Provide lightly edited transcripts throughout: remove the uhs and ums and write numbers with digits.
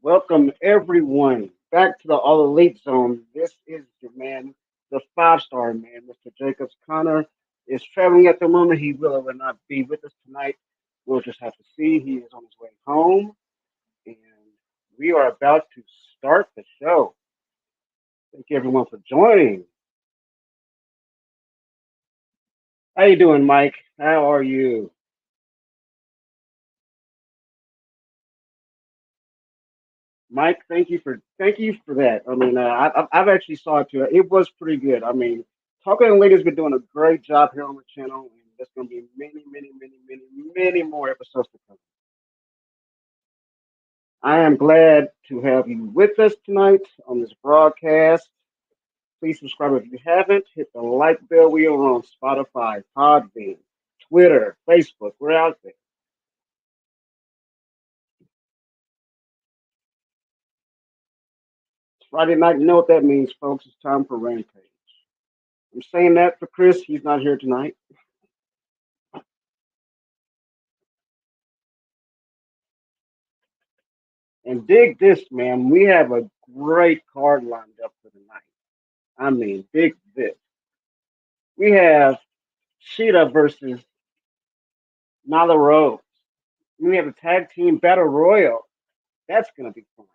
Welcome everyone back to the All Elite Zone. This is your man, the five-star man, Mr. Jacobs. Connor is traveling at the moment. He will or will not be with us tonight. We'll just have to see. He is on his way home, and we are about to start the show. Thank you everyone for joining. How you doing, Mike? How are you? Mike, thank you for that. I mean, I've actually saw it too. It was pretty good. I mean, Talking and Lady's been doing a great job here on the channel, and there's going to be many more episodes to come. I am glad to have you with us tonight on this broadcast. Please subscribe if you haven't. Hit the like bell. We are on Spotify, Podbean, Twitter, Facebook. We're out there. It's Friday night. You know what that means, folks. It's time for Rampage. I'm saying that for Chris. He's not here tonight. And dig this, man. We have a great card lined up for the night. I mean, dig this. We have Sheeta versus Nyla Rose. We have a tag team battle royal. That's going to be fun.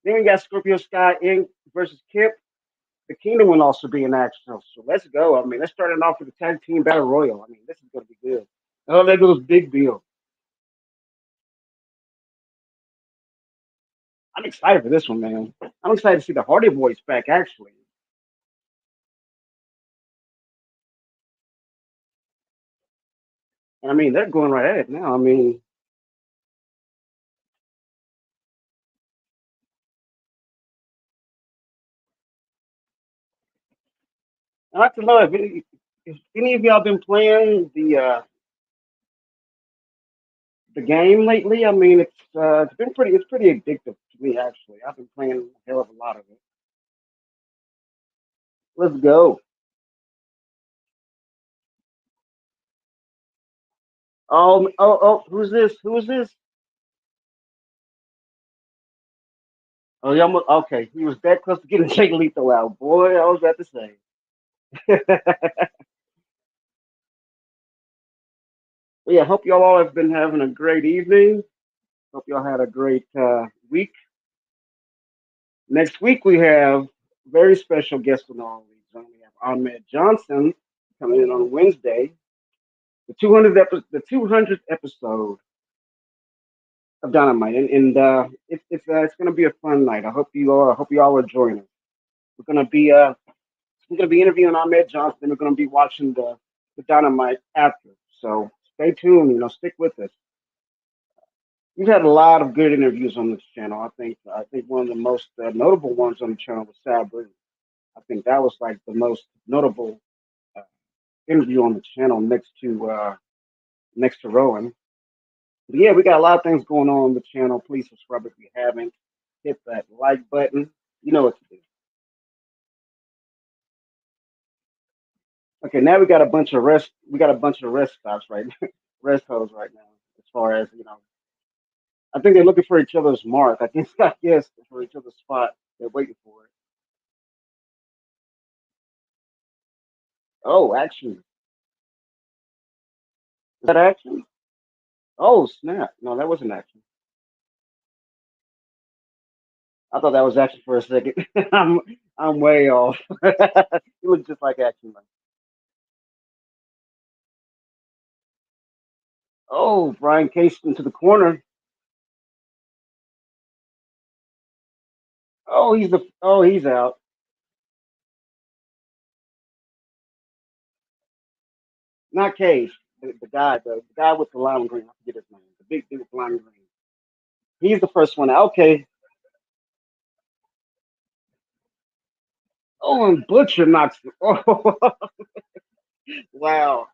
Then we got Scorpio Sky Inc. versus Kip. The Kingdom will also be in action. So let's go. I mean, let's start it off with the tag team battle royal. I mean, this is going to be good. Oh, there goes Big Bill. I'm excited for this one, man. I'm excited to see the Hardy Boys back, actually. And I mean, they're going right at it now. I mean, I'd like to know if any of y'all been playing the game lately. I mean, it's pretty addictive to me actually. I've been playing a hell of a lot of it. Let's go. Who's this? Who is this? Oh, yeah, okay. He was that close to getting Jake Lethal out. Boy, I was about to say. But yeah, hope y'all all have been having a great evening. Hope y'all had a great week. Next week we have very special guest on all these. We have Ahmed Johnson coming in on Wednesday. The 200th episode of Dynamite, and it's going to be a fun night. I hope you all are joining. We're going to be interviewing Ahmed Johnson. We're going to be watching the Dynamite after. So stay tuned. Stick with us. We've had a lot of good interviews on this channel. I think one of the most notable ones on the channel was Sabu. I think that was like the most notable uh, interview on the channel next to Rowan. But yeah, we got a lot of things going on the channel. Please subscribe if you haven't. Hit that like button. You know what to do. Okay, now we got a bunch of rest. We got a bunch of rest stops right, rest holes right now. As far as I think they're looking for each other's mark. I guess for each other's spot. They're waiting for it. Oh, action. Is that action? Oh, snap. No, that wasn't action. I thought that was action for a second. I'm way off. It looks just like action. Oh, Brian Case into the corner. He's out. Not Case. The guy with the lime green. I forget his name. The big dude with lime green. He's the first one out. Okay. Oh, and Butcher knocks. Oh, wow.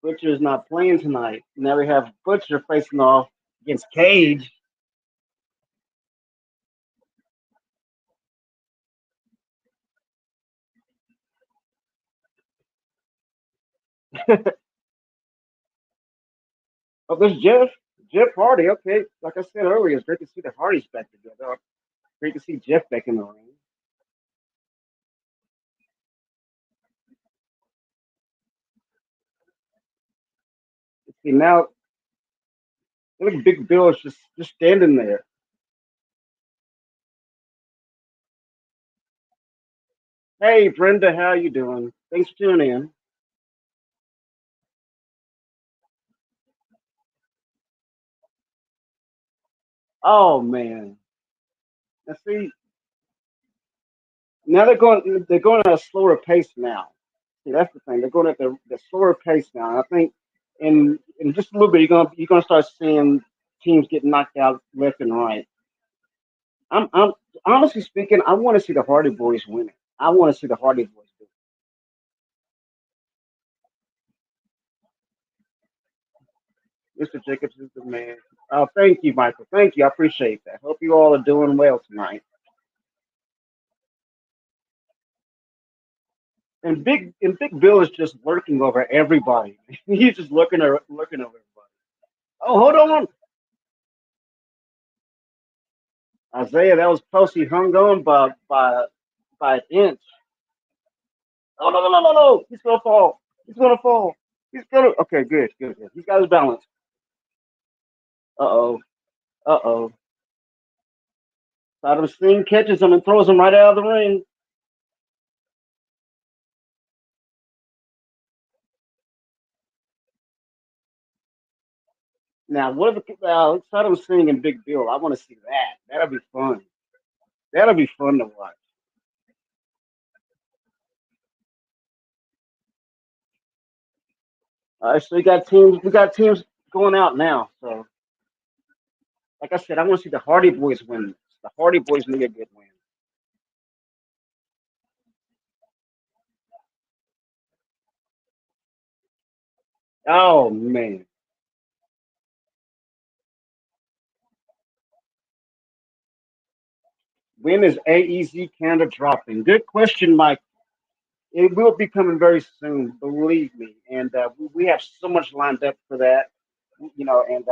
Butcher's not playing tonight. Now we have Butcher facing off against Cage. Oh, there's Jeff. Jeff Hardy. Okay, like I said earlier, it's great to see the Hardys back together. Great to see Jeff back in the ring. See now, look, Big Bill is just standing there. Hey, Brenda, how you doing? Thanks for tuning in. Oh man, now see, now they're going at a slower pace now. See, that's the thing. They're going at the slower pace now. And I think in just a little bit, you're gonna start seeing teams get knocked out left and right. I'm honestly speaking, I want to see the Hardy Boys win it. I want to see the Hardy Boys do it. Mr. Jacobs is the man. Oh, thank you, Michael. Thank you. I appreciate that. Hope you all are doing well tonight. And Big Bill is just lurking over everybody. He's just looking over everybody. Oh, hold on, Isaiah. That was close. He hung on by an inch. Oh no no no no no! He's gonna fall. He's gonna fall. He's gonna. Okay, good good good. He's got his balance. Uh oh. Uh oh. Saddam Singh catches him and throws him right out of the ring. Now, what if Saddam Singh and Big Bill? I want to see that. That'll be fun. That'll be fun to watch. All right, so we got teams. We got teams going out now. So, like I said, I want to see the Hardy Boys win this. The Hardy Boys need a good win. Oh man, when is AEZ Canada dropping? Good question, Mike. It will be coming very soon, believe me. And we have so much lined up for that, and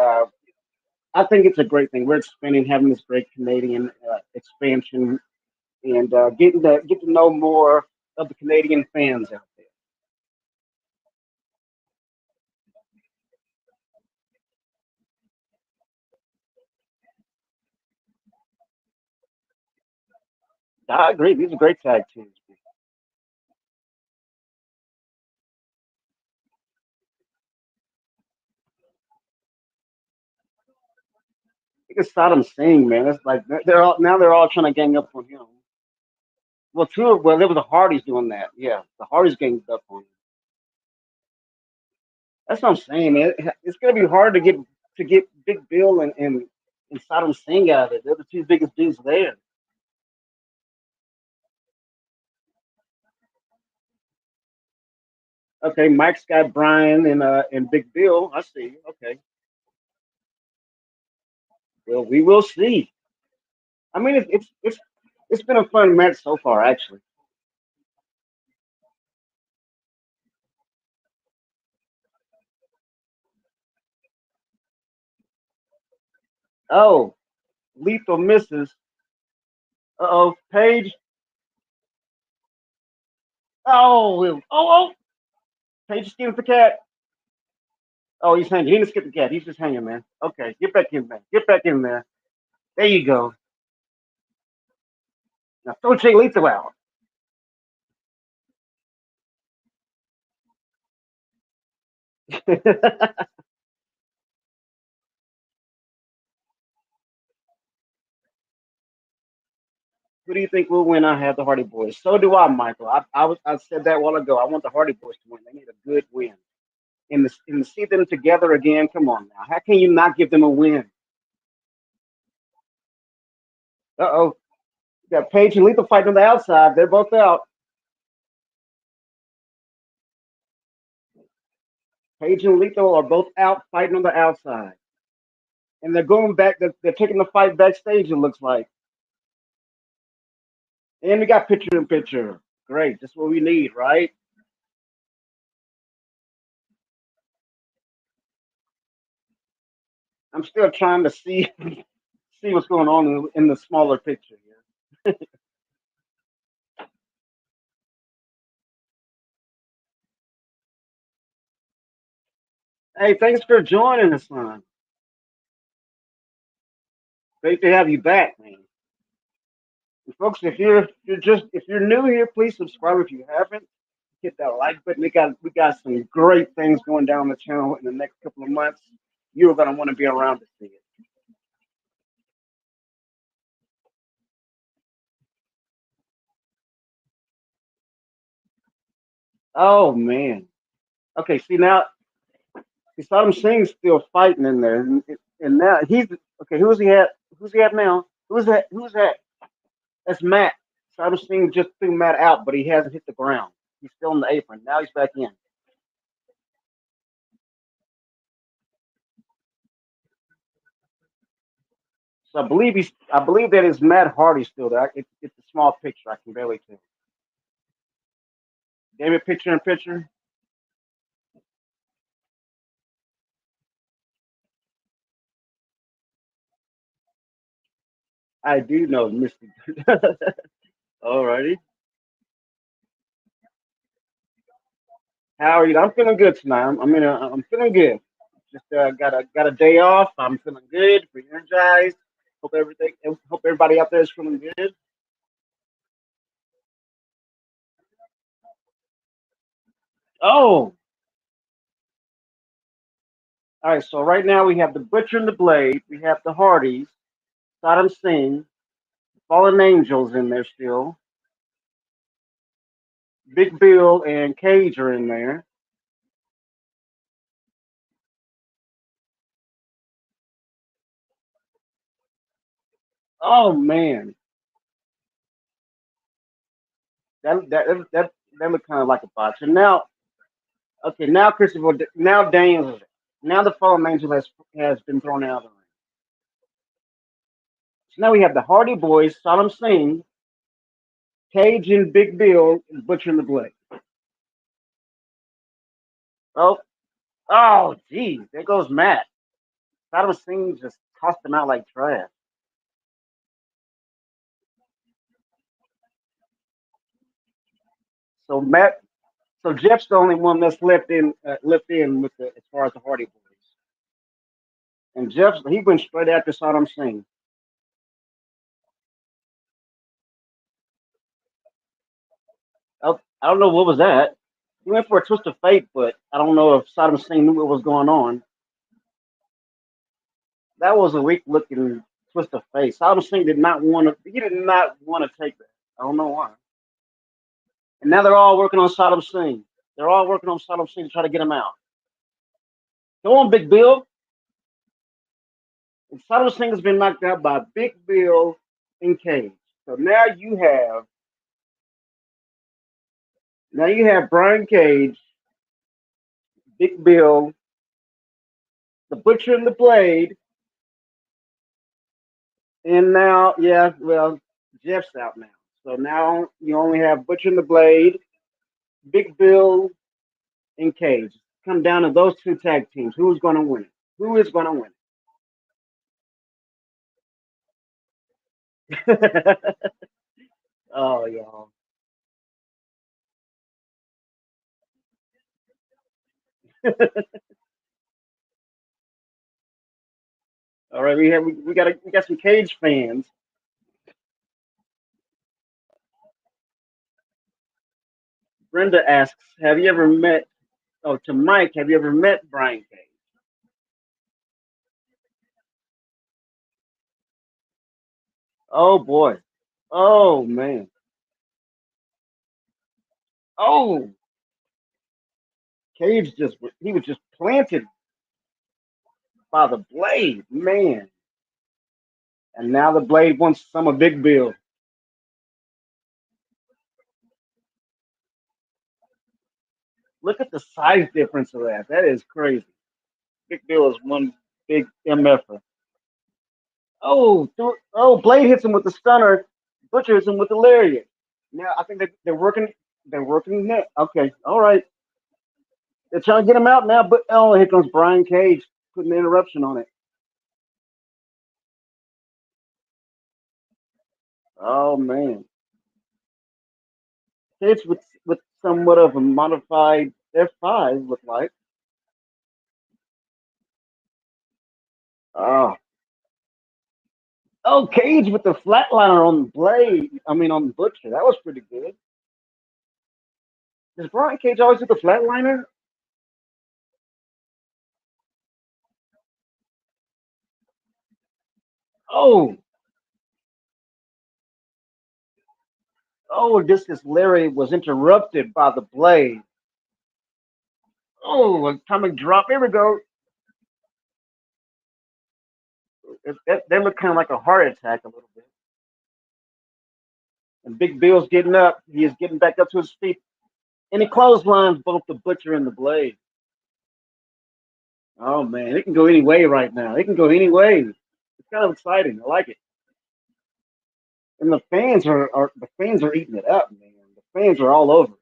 I think it's a great thing. We're expanding, having this great Canadian expansion, and get to know more of the Canadian fans out there. I agree. These are great tag teams. Look at Saddam Singh, man. It's like they're all trying to gang up on him. Well, there was the Hardys doing that. Yeah, the Hardys ganged up on him. That's what I'm saying, man. It's gonna be hard to get Big Bill and Saddam Singh out of it. They're the two biggest dudes there. Okay, Mike's got Brian and Big Bill. I see. Okay. Well, we will see. I mean, it's been a fun match so far, actually. Oh, Lethal misses. Uh oh, Paige. Oh, Paige skins the cat. Oh, he's hanging. He didn't skip the cat. He's just hanging, man. Okay, get back in there. Get back in there. There you go. Now throw Jay Lethal out. Who do you think will win? I have the Hardy Boys. So do I, Michael. I said that a while ago. I want the Hardy Boys to win. They need a good win. And to see them together again. Come on now. How can you not give them a win? Uh oh. Got Paige and Lethal fighting on the outside. They're both out. Paige and Lethal are both out fighting on the outside. And they're going back. They're taking the fight backstage, it looks like. And we got picture in picture. Great. That's what we need, right? I'm still trying to see what's going on in the smaller picture here. Hey, thanks for joining us, man. Great to have you back, man. And folks, if you're new here, please subscribe if you haven't. Hit that like button. We got some great things going down the channel in the next couple of months. You're gonna want to be around to see it. Oh man. Okay, see Saddam Singh's still fighting in there, and now he's okay. Who's he at? Who's he at now? Who's that? Who's that? That's Matt. Saddam Singh just threw Matt out, but he hasn't hit the ground. He's still in the apron. Now he's back in. So I believe that is Matt Hardy still there. It's a small picture. I can barely tell. David, picture in picture. I do know Misty. Alrighty. How are you? I'm feeling good tonight. I'm feeling good. Just got a day off. I'm feeling good, energized. Hope everybody out there is feeling good. Oh, all right. So right now we have the Butcher and the Blade. We have the Hardys, Saddam Singh, Fallen Angels in there still. Big Bill and Cage are in there. Oh man, that looked kind of like a botch. And now, okay, now now Daniels, now the Fallen Angel has been thrown out of the ring. So now we have the Hardy Boys, Saddam Singh, Cage and Big Bill, and Butcher and the Blade. Oh, oh, geez, there goes Matt. Saddam Singh just tossed him out like trash. So Matt, so Jeff's the only one that's left in with the as far as the Hardy Boys. And he went straight after Saddam Singh. I don't know what was that. He went for a twist of fate, but I don't know if Saddam Singh knew what was going on. That was a weak looking twist of fate. Saddam Singh did not want to. He did not want to take that. I don't know why. And now they're all working on Saddam Singh. They're all working on Saddam Singh to try to get him out. Go on, Big Bill. And Saddam Singh has been knocked out by Big Bill and Cage. So now you have Brian Cage, Big Bill, the Butcher and the Blade, and now Jeff's out now. So now you only have Butcher and the Blade, Big Bill, and Cage. Come down to those two tag teams. Who's going to win it? Who is going to win it? Oh, y'all. All right, we got some Cage fans. Brenda asks, "Have you ever met?" Oh, to Mike, have you ever met Brian Cage? Oh boy. Oh man. Oh, Cage he was just planted by the blade, man. And now the blade wants some of Big Bill. Look at the size difference of that. That is crazy. Big Bill is one big MFer. Blade hits him with the stunner. Butcher hits him with the lariat. Now I think they're working. They're working net. Okay, all right. They're trying to get him out now, but here comes Brian Cage putting the interruption on it. Oh man, Cage with somewhat of a modified F5 look like. Oh, oh, Cage with the flatliner on the blade. I mean on the butcher. That was pretty good. Does Brian Cage always do the flatliner? Oh, oh, this is Larry was interrupted by the blade. Oh, atomic drop. Here we go. They look kind of like a heart attack a little bit. And Big Bill's getting up. He is getting back up to his feet. And he clotheslines both the butcher and the blade. Oh man, it can go any way right now. It can go any way. It's kind of exciting. I like it. And the fans are eating it up, man. The fans are all over.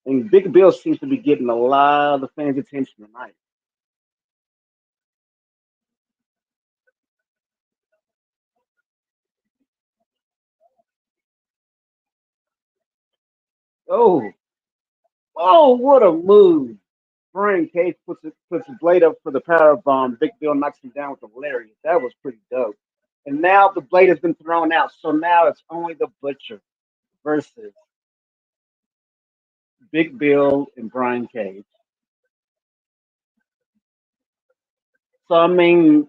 And Big Bill seems to be getting a lot of the fans' attention tonight. Oh, oh, what a move! Brian Cage puts his blade up for the power bomb. Big Bill knocks him down with a lariat. That was pretty dope. And now the blade has been thrown out, so now it's only the Butcher versus Big Bill and Brian Cage. So I mean,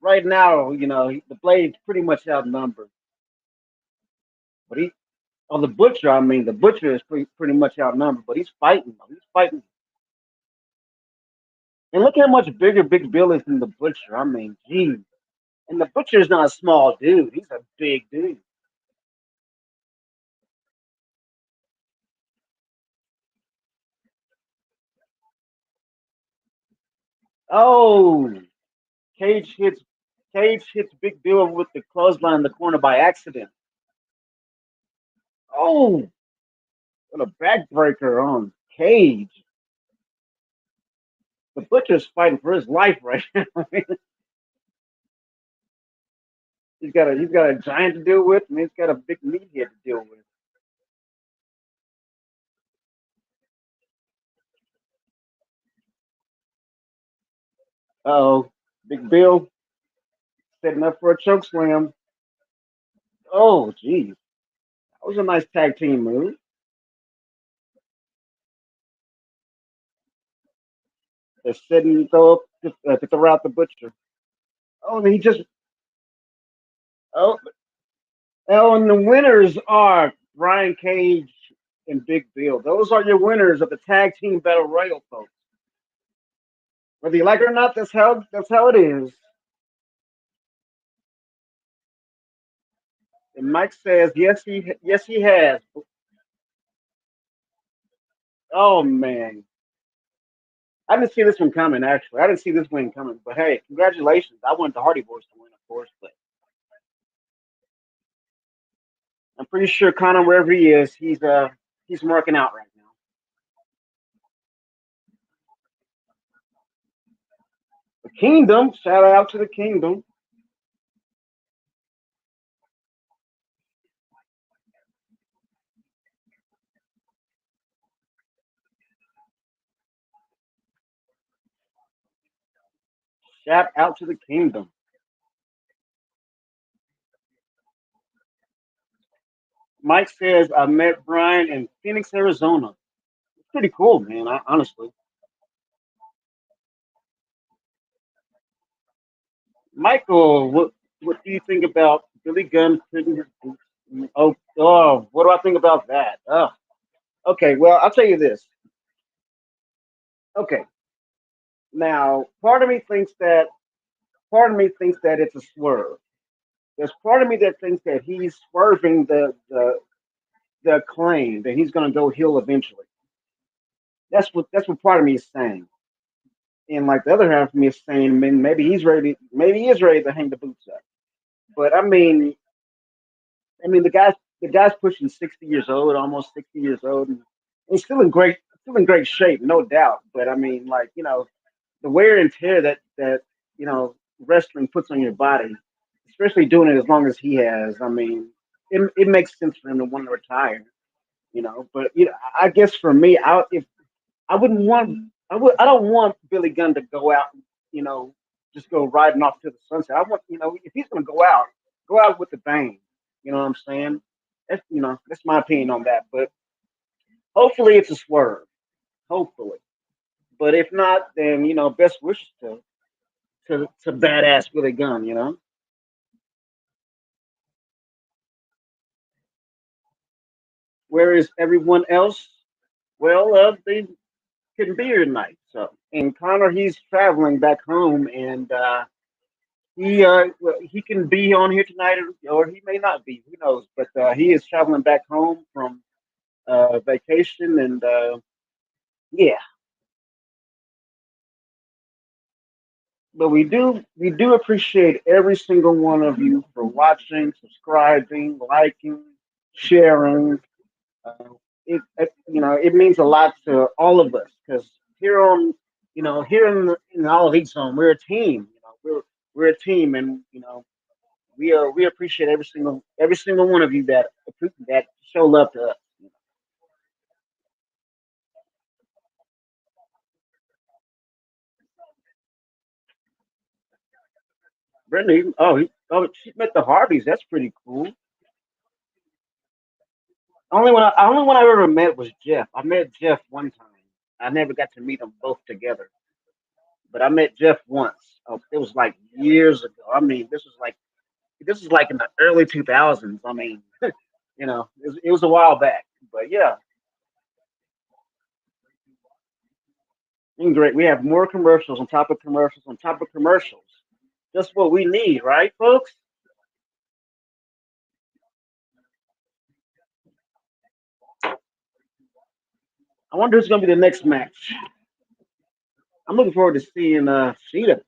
right now, the Blade's pretty much outnumbered. But the Butcher, I mean, the Butcher is pretty much outnumbered. But he's fighting. He's fighting. And look how much bigger Big Bill is than the Butcher. I mean, geez. And the Butcher's not a small dude. He's a big dude. Oh, Cage hits Cage hits Big Bill with the clothesline in the corner by accident. Oh, what a backbreaker on Cage. The Butcher's fighting for his life right now. He's got a giant to deal with, and he's got a big meathead to deal with. Oh, Big Bill setting up for a choke slam. Oh, geez, that was a nice tag team move. They're setting to go up to throw out the Butcher. Oh, and he just oh oh, and the winners are Brian Cage and Big Bill. Those are your winners of the tag team battle royal, folks. Whether you like it or not, that's how it is. And Mike says, yes he has. Oh man, I didn't see this one coming. Actually, I didn't see this win coming. But hey, congratulations! I wanted the Hardy Boys to win, of course, but I'm pretty sure Connor, wherever he is, he's working out right now. The Kingdom, shout out to the Kingdom. Shout out to the Kingdom. Mike says I met Brian in Phoenix, Arizona. It's pretty cool, man. Honestly, Michael, what do you think about Billy Gunn putting his boots? Oh, what do I think about that? Oh, okay. Well, I'll tell you this. Okay, now part of me thinks that it's a swerve. There's part of me that thinks that he's swerving the claim that he's going to go heel eventually. That's what part of me is saying. And like the other half of me is saying, man, maybe he is ready to hang the boots up. But I mean, the guy's pushing 60 years old, almost 60 years old, and he's still in great shape, no doubt. But I mean, like the wear and tear that wrestling puts on your body, especially doing it as long as he has. I mean, it makes sense for him to want to retire, you know. But I guess for me, if I wouldn't want, I don't want Billy Gunn to go out, you know, just go riding off to the sunset. I want, if he's going to go out with the bang. You know what I'm saying? That's my opinion on that. But hopefully it's a swerve. Hopefully. But if not, then best wishes to badass Billy Gunn. Whereas everyone else, well, they couldn't be here tonight. So, and Connor, he's traveling back home, and he can be on here tonight, or he may not be. Who knows? But he is traveling back home from vacation, and yeah. But we do appreciate every single one of you for watching, subscribing, liking, sharing. It means a lot to all of us because here in the All Elite Zone, we're a team. We're a team, and we appreciate every single one of you that show love to us. Brittany, she met the Hardys. That's pretty cool. Only one I ever met was Jeff. I met Jeff one time. I never got to meet them both together, but I met Jeff once. Oh, it was like years ago. I mean, this was like in the early 2000s. I mean, it was a while back, but yeah, great. We have more commercials on top of commercials on top of commercials. Just what we need, right, folks? I wonder who's going to be the next match. I'm looking forward to seeing Sheeta.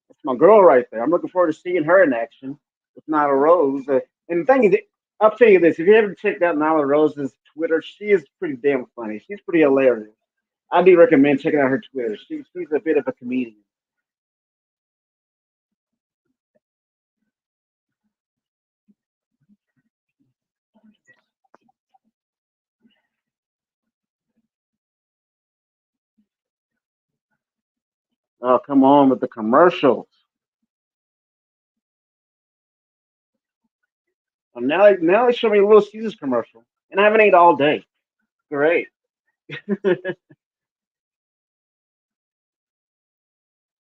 That's my girl right there. I'm looking forward to seeing her in action with Nyla Rose. And the thing is, I'll tell you this: if you ever checked out Nyla Rose's Twitter, she is pretty damn funny. She's pretty hilarious. I do recommend checking out her Twitter. She's a bit of a comedian. Oh, come on with the commercials. Now they show me a Little Caesars commercial, and I haven't ate all day. Great,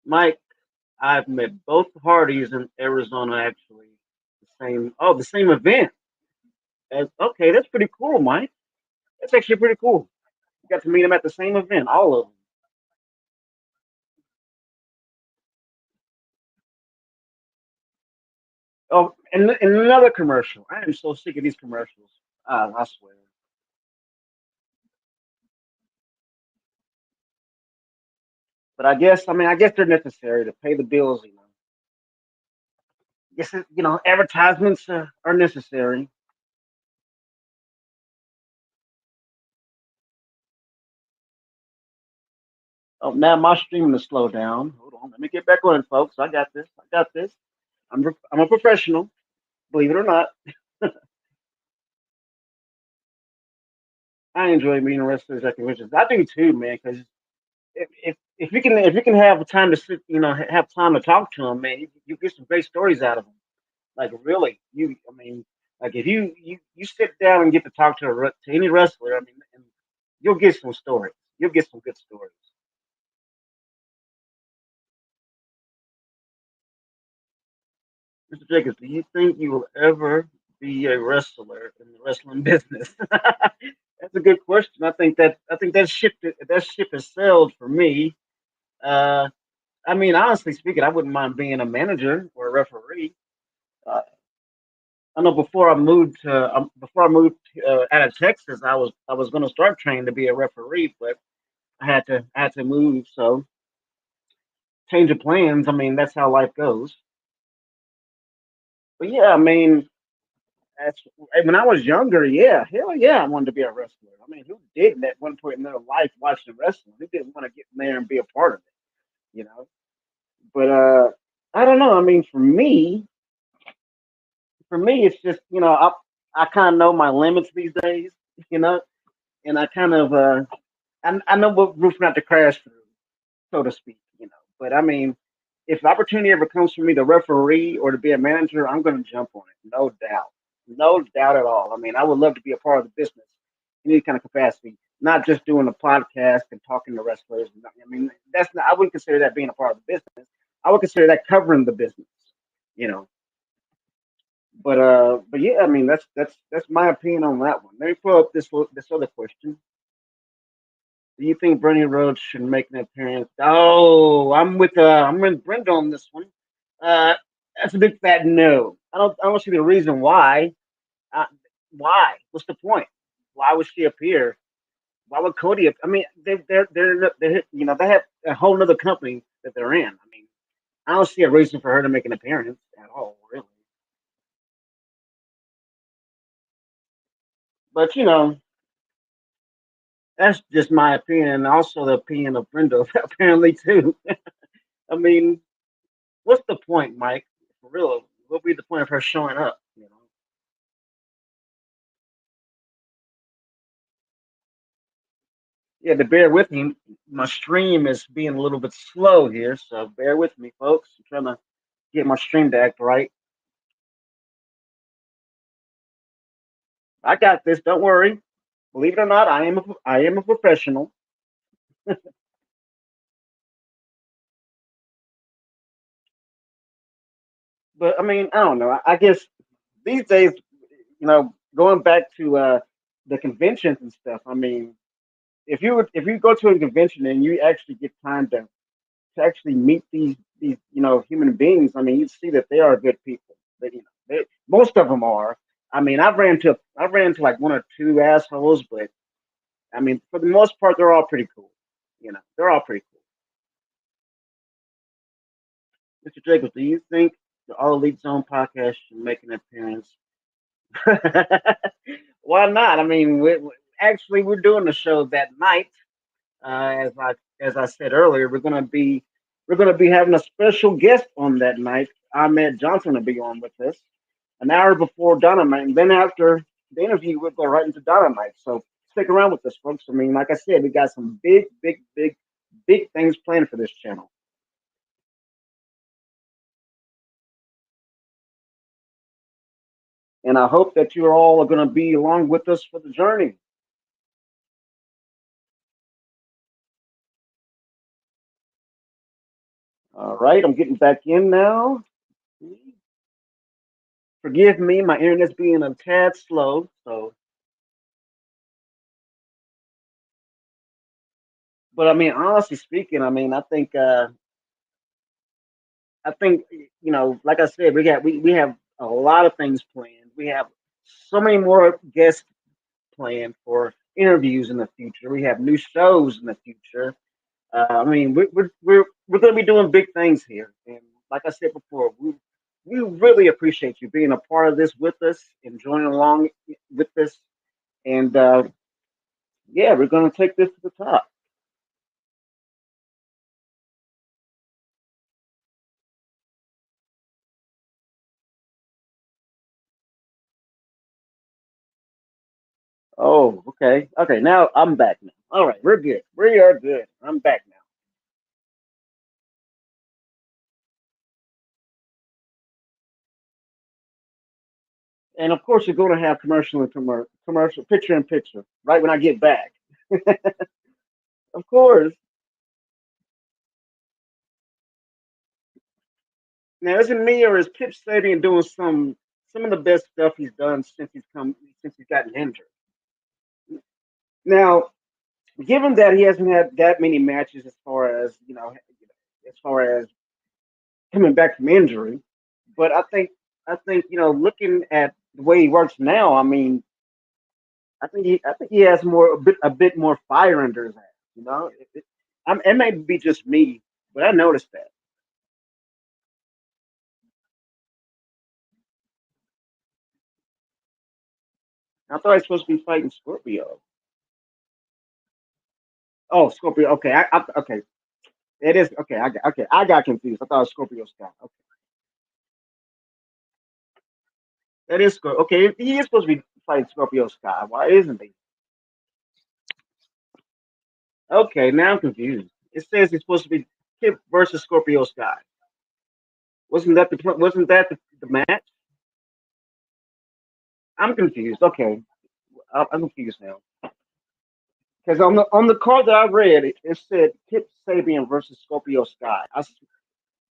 Mike. I've met both parties in Arizona actually. The same event. Okay, that's pretty cool, Mike. That's actually pretty cool. You got to meet them at the same event, all of them. Oh, and another commercial. I am so sick of these commercials. I swear. But I guess they're necessary to pay the bills. Guess advertisements are necessary. Oh, now my streaming is slowed down. Hold on, let me get back on it, folks. I got this. I got this. I'm a professional, believe it or not. I enjoy meeting wrestlers at conventions. I do too, man. Because if you can have time to sit, have time to talk to them, man, you get some great stories out of them. Like really, I mean, like if you sit down and get to talk to any wrestler, I mean, and you'll get some stories. You'll get some good stories. Mr. Jacobs, do you think you will ever be a wrestler in the wrestling business? That's a good question. I think that ship has sailed for me. Uh, I mean, honestly speaking, I wouldn't mind being a manager or a referee. Uh, I know before I moved out of Texas, I was going to start training to be a referee, but I had to move. So change of plans. I mean, that's how life goes. But yeah, I mean, that's when I was younger. Yeah, hell yeah, I wanted to be a wrestler. I mean, who didn't at one point in their life watching wrestling? Who didn't want to get in there and be a part of it? You know. But I don't know. I mean, for me, for me, it's just I kind of know my limits these days, you know, and I kind of I know what roof not to crash through, so to speak, you know. But I mean, if the opportunity ever comes for me to referee or to be a manager, I'm going to jump on it, no doubt at all. I mean, I would love to be a part of the business in any kind of capacity, not just doing a podcast and talking to wrestlers. I mean, that's not. I wouldn't consider that being a part of the business. I would consider that covering the business, you know. But yeah, I mean, that's my opinion on that one. Let me pull up this other question. Do you think Bernie Rhodes should make an appearance? Oh, I'm with Brenda on this one. Uh, that's a big fat no. I don't see the reason why. Uh, why? What's the point? Why would she appear? Why would Cody? I mean, they're they have a whole other company that they're in. I mean, I don't see a reason for her to make an appearance at all, really. But that's just my opinion, and also the opinion of Brenda apparently too. I mean, what's the point, Mike? For real, what would be the point of her showing up? Yeah, to bear with me, my stream is being a little bit slow here, so bear with me, folks. I'm trying to get my stream to act right. I got this. Don't worry. Believe it or not, I am a professional. But I mean, I don't know. I guess these days, going back to the conventions and stuff. I mean, if you go to a convention and you actually get time to actually meet these human beings, I mean, you see that they are good people. That most of them are. I mean, I've ran into like one or two assholes, but I mean, for the most part, they're all pretty cool. They're all pretty cool. Mr. Jacobs, do you think the All Elite Zone podcast should make an appearance? Why not? I mean, actually, we're doing the show that night. As I said earlier, we're gonna be having a special guest on that night. Ahmed Johnson will be on with us an hour before Dynamite, and then after the interview, we'll go right into Dynamite. So stick around with us, folks. I mean, like I said, we got some big things planned for this channel, and I hope that you all are going to be along with us for the journey. All right, I'm getting back in now. Forgive me, my internet's being a tad slow. So, but I mean, honestly speaking, I mean, I think like I said, we have a lot of things planned. We have so many more guests planned for interviews in the future. We have new shows in the future. I mean, we're going to be doing big things here, and like I said before, we really appreciate you being a part of this with us and joining along with us. And yeah, we're going to take this to the top. Oh, okay, okay. Now I'm back now. All right, we're good. We are good. I'm back now. And of course, you're going to have commercial picture in picture right when I get back. Of course. Now, isn't me or is Pip Sabian doing some of the best stuff he's done since he's gotten injured? Now, given that he hasn't had that many matches as far as coming back from injury, but I think looking at the way he works now, I mean, I think he has a bit more fire under his ass. It may be just me, but I noticed that. I thought he was supposed to be fighting Scorpio. Oh, Scorpio. Okay, okay. It is okay. I got confused. I thought it was Scorpio Sky. Okay. That is good. Okay, he is supposed to be fighting Scorpio Sky. Why isn't he? Okay, now I'm confused. It says he's supposed to be Kip versus Scorpio Sky. Wasn't that the match? I'm confused. Okay, I'm confused now. Because on the card that I read, it said Kip Sabian versus Scorpio Sky.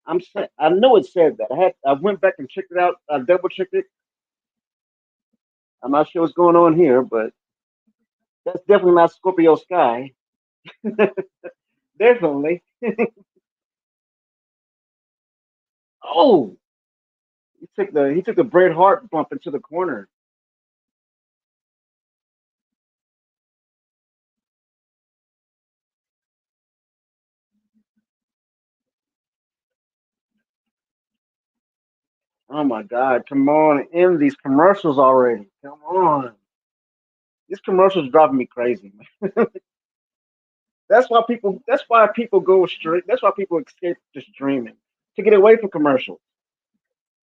I know it said that. I went back and checked it out. I double checked it. I'm not sure what's going on here, but that's definitely not Scorpio Sky. Definitely. Oh, he took the Bret Hart bump into the corner. Oh my God! Come on, end these commercials already. Come on, these commercials driving me crazy, man. That's why people go straight. That's why people escape to streaming to get away from commercials.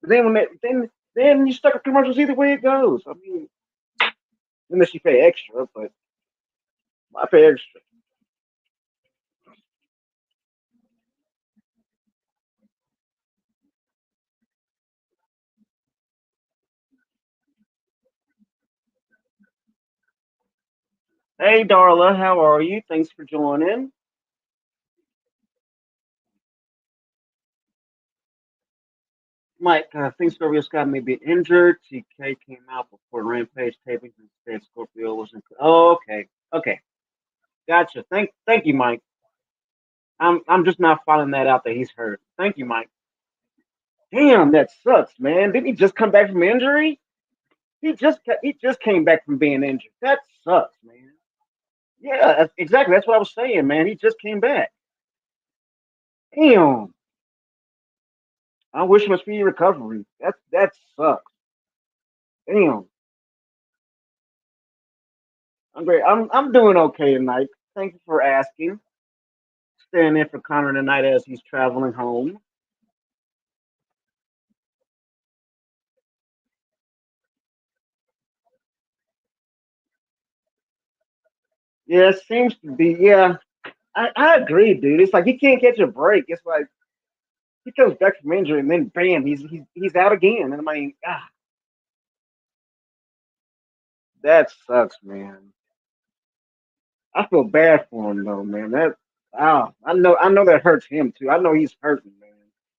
But then you stuck with commercials either way it goes. I mean, unless you pay extra, but I pay extra. Hey, Darla, how are you? Thanks for joining. Mike, think Scorpio Scott may be injured. TK came out before Rampage tapings and said Scorpio wasn't. Oh, okay, okay, gotcha. Thank you, Mike. I'm just not finding that out that he's hurt. Thank you, Mike. Damn, that sucks, man. Didn't he just come back from injury? He just came back from being injured. That sucks, man. Yeah, exactly. That's what I was saying, man. He just came back. Damn. I wish him a speedy recovery. That sucks. Damn. I'm great. I'm doing okay tonight. Thank you for asking. Staying in for Connor tonight as he's traveling home. Yeah, it seems to be. Yeah, I agree, dude. It's like he can't catch a break. It's like he comes back from injury and then bam, he's out again. And I mean, that sucks, man. I feel bad for him though, man. I know that hurts him too. I know he's hurting, man.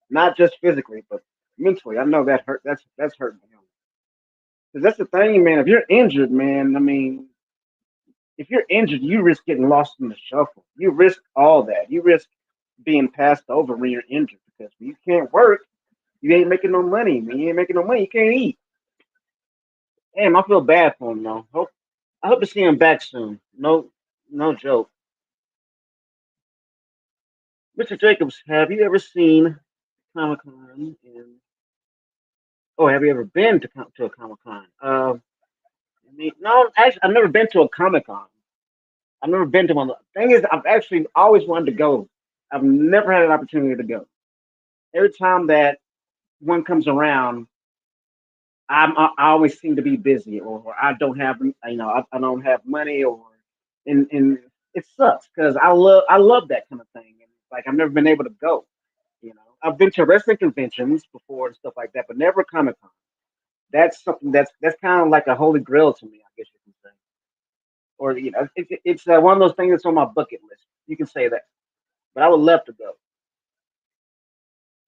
Not just physically, but mentally. I know that hurt. That's hurting him. Because that's the thing, man. If you're injured, man, I mean, if you're injured, you risk getting lost in the shuffle. You risk all that. You risk being passed over when you're injured because when you can't work, you ain't making no money. When you ain't making no money, you can't eat. Damn, I feel bad for him though. I hope to see him back soon. No, no joke. Mr. Jacobs, have you ever seen Comic Con? Oh, have you ever been to a Comic Con? No, actually, I've never been to a Comic Con. I've never been to one. The thing is, I've actually always wanted to go. I've never had an opportunity to go. Every time that one comes around, I always seem to be busy, or I don't have, I don't have money, and it sucks because I love that kind of thing, and like I've never been able to go. I've been to wrestling conventions before and stuff like that, but never Comic Con. That's something that's kind of like a holy grail to me, I guess you can say. Or it's one of those things that's on my bucket list. You can say that, but I would love to go.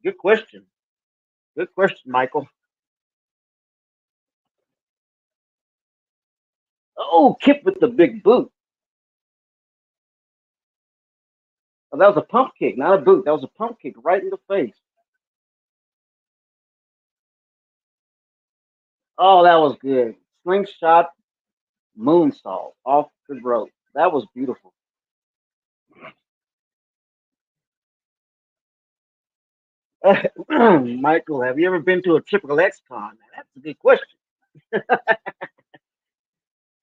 Good question. Good question, Michael. Oh, Kip with the big boot. Oh, that was a pump kick, not a boot. That was a pump kick right in the face. Oh, that was good. Slingshot moonsault off the rope. That was beautiful. Michael, have you ever been to a Triple X con? That's a good question.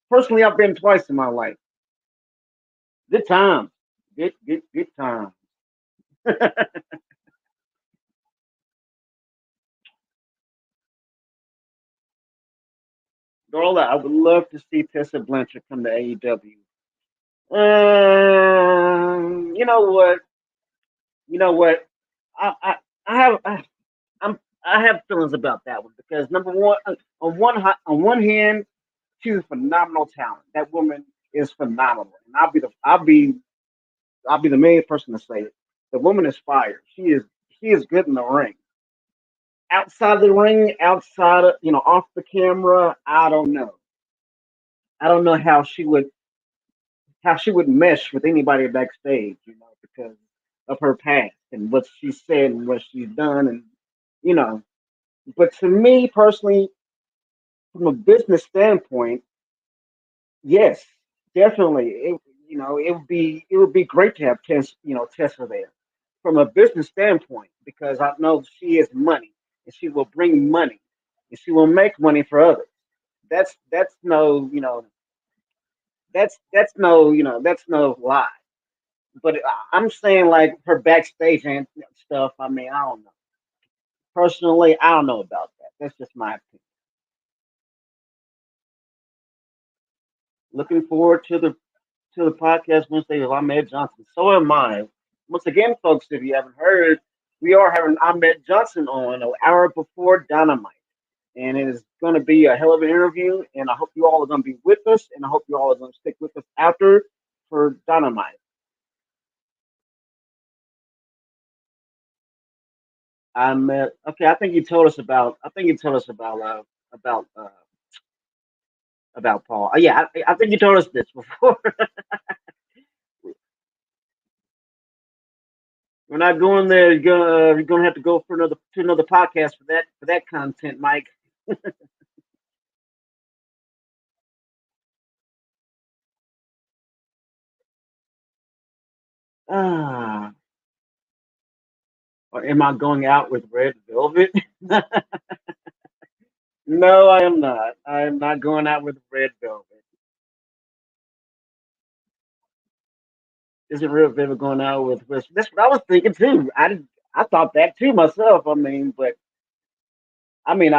Personally, I've been twice in my life. Good time. Good time. Darla, I would love to see Tessa Blanchard come to AEW. You know what? You know what? I I, I have I'm I have feelings about that one because number one, on one hand, she's a phenomenal talent. That woman is phenomenal, and I'll be the main person to say it. The woman is fire. She is good in the ring. Outside of the ring, outside of off the camera, I don't know. I don't know how she would mesh with anybody backstage, because of her past and what she said and what she's done, and you know. But to me personally, from a business standpoint, yes, definitely. It would be great to have Tessa there from a business standpoint because I know she is money and she will bring money and she will make money for others. That's no that's no lie. But I'm saying like her backstage and stuff. I mean, I don't know. Personally, I don't know about that. That's just my opinion. Looking forward to the podcast Wednesday with Ahmed Johnson. So am I. Once again, folks, if you haven't heard, we are having Ahmed Johnson on an hour before Dynamite. And it is going to be a hell of an interview. And I hope you all are going to be with us. And I hope you all are going to stick with us after for Dynamite. Okay. I think you told us about. I think you told us about about Paul. Yeah, I think you told us this before. We're not going there. You're gonna have to go for another podcast for that content, Mike. Ah, or am I going out with Red Velvet? No, I am not. I am not going out with Red Velvet. Isn't Red Velvet going out with West? That's what I was thinking too. I thought that too myself. I mean, but I mean,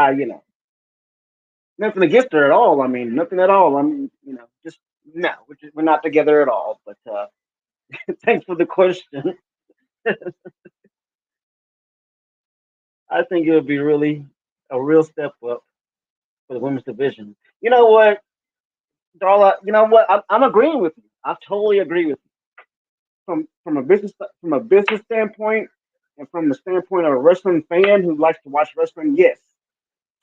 nothing against her at all. I mean, nothing at all. I mean, just no, we're not together at all. But thanks for the question. I think it would be really a real step up for the women's division. You know what, Darla? You know what? I'm agreeing with you. I totally agree with you. From a business standpoint, and from the standpoint of a wrestling fan who likes to watch wrestling, yes,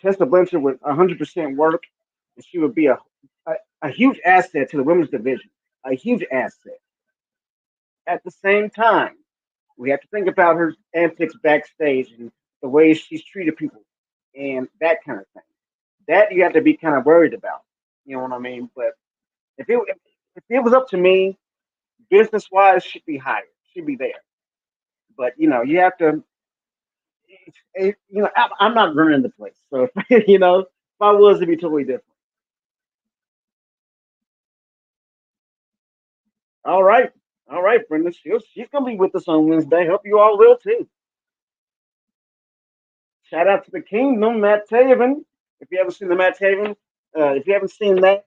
Tessa Blanchard would 100% work, and she would be a huge asset to the women's division. A huge asset. At the same time, we have to think about her antics backstage and the way she's treated people and that kind of thing. That you have to be kind of worried about. You know what I mean? But if it was up to me, business wise, she'd be higher. She'd be there. But you have to. I'm not running the place, so if I was, it'd be totally different. All right, all right, Brenda. She's gonna be with us on Wednesday. Hope you all will too. Shout out to the Kingdom, Matt Taven. If you haven't seen the Matt Taven, if you haven't seen that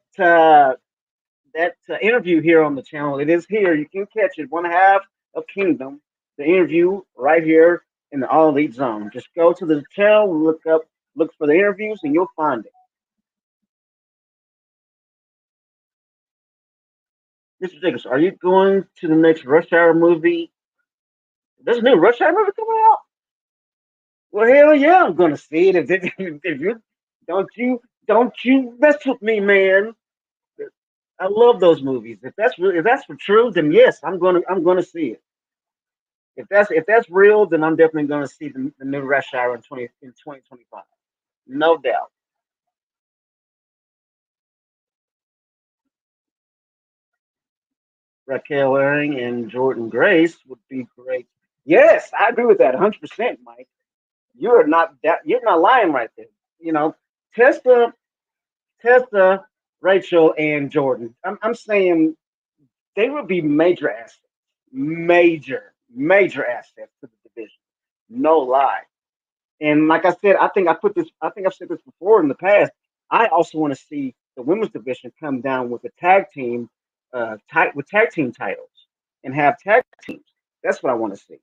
interview here on the channel, it is here. You can catch it. One half of Kingdom, the interview right here in the All Elite Zone. Just go to the channel, look for the interviews, and you'll find it. Mr. Jacobs, are you going to the next Rush Hour movie? There's a new Rush Hour movie coming out. Well, hell yeah, I'm gonna see it. If you don't you mess with me, man. I love those movies. If that's for true, then yes, I'm gonna see it. If that's real, then I'm definitely gonna see the new Rush Hour in 2025. No doubt. Raquel Herring and Jordan Grace would be great. Yes, I agree with that 100%, Mike. You're not lying right there. You know, Tessa, Tessa, Rachel, and Jordan. I'm saying they would be major assets, major assets to the division. No lie. And like I said, I think I've said this before in the past. I also want to see the women's division come down with a tag team, with tag team titles, and have tag teams. That's what I want to see.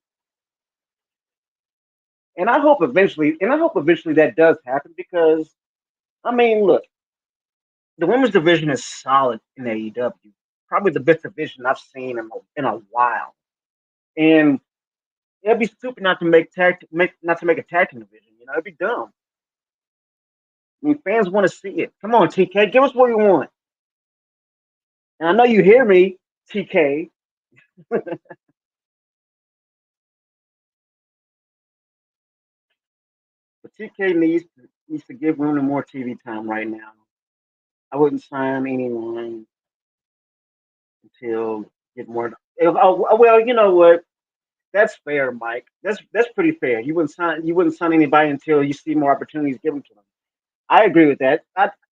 And I hope eventually that does happen because I mean, look, the women's division is solid in AEW. Probably the best division I've seen in a while. And it'd be stupid not to make a tag team division. You know, it'd be dumb. I mean, fans want to see it. Come on, TK, give us what you want. And I know you hear me, TK. But TK needs to give women more TV time right now. I wouldn't sign anyone until get more. Well, you know what? That's fair, Mike. That's pretty fair. You wouldn't sign anybody until you see more opportunities given to them. I agree with that.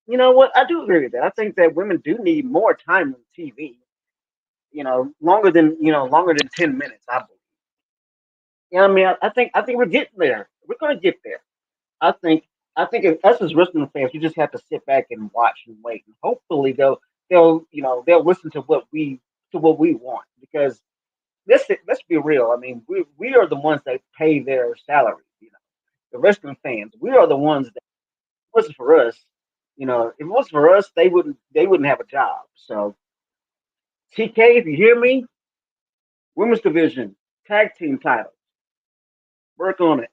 You know what? I do agree with that. I think that women do need more time on TV. Longer than 10 minutes. I believe. You know what I mean? I think we're getting there. We're gonna get there. I think if us as wrestling fans, you just have to sit back and watch and wait, and hopefully they'll listen to what we want because let's be real. I mean, we are the ones that pay their salaries. You know, the wrestling fans. We are the ones that if it wasn't for us. You know, if it was for us, they wouldn't have a job. So TK, if you hear me, women's division tag team title, work on it.